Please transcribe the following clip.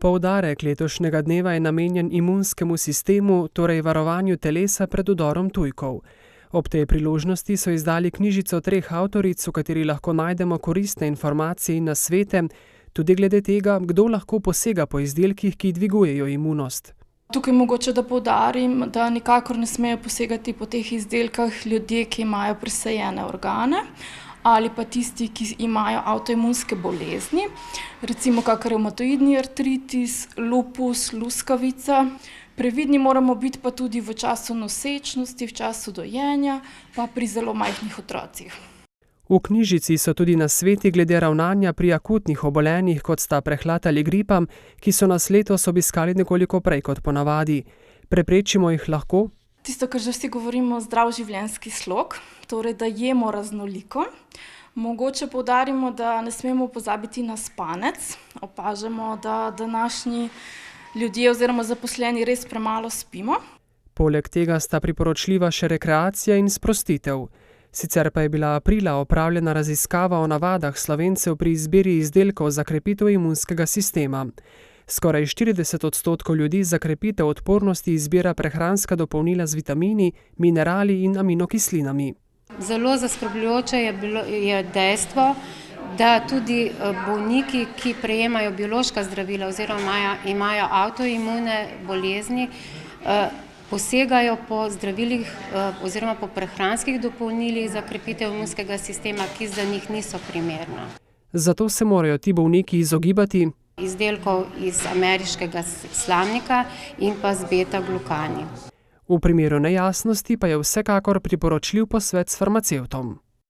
Poudarek letošnjega dneva je namenjen imunskemu sistemu, torej varovanju telesa pred vdorom tujkov. Ob tej priložnosti so izdali knjižico 3 avtoric, v kateri lahko najdemo koristne informacije in nasvete, tudi glede tega, kdo lahko posega po izdelkih, ki dvigujejo imunost. Tukaj mogoče da poudarim, da nikakor ne smejo posegati po teh izdelkih ljudje, ki imajo presajene organe, ali pa tisti, ki imajo avtoimunske bolezni, recimo kak revmatoidni artritis, lupus, luskavica. Previdni moramo biti pa tudi v času nosečnosti, v času dojenja, pa pri zelo majhnih otrocih. V knjižici so tudi nasveti glede ravnanja pri akutnih obolenjih, kot sta prehlad ali gripa, ki so nas letos obiskali nekoliko prej kot ponavadi. Preprečimo jih lahko? Tisto, kar že vsi govorimo, zdrav življenjski slog, torej da jemo raznoliko. Mogoče poudarimo, da ne smemo pozabiti na spanec. Opažamo, da današnji ljudje oziroma zaposleni res premalo spimo. Poleg tega sta priporočljiva še rekreacija in sprostitev. Sicer pa je bila aprila opravljena raziskava o navadah Slovencev pri izbiri izdelkov za krepitev imunskega sistema. Skoraj 40% ljudi za krepitev odpornosti izbira prehranska dopolnila z vitamini, minerali in aminokislinami. Zelo zaskrbljujoče je dejstvo, da tudi bolniki, ki prejemajo biološka zdravila oziroma imajo avtoimune bolezni, posegajo po zdravilih oziroma po prehranskih dopolnilih za krepitev imunskega sistema, ki za njih niso primerna. Zato se morajo ti bolniki izogibati izdelkov iz ameriškega slamnika in pa z beta-glukani. V primeru nejasnosti pa je vsekakor priporočljiv posvet s farmacevtom.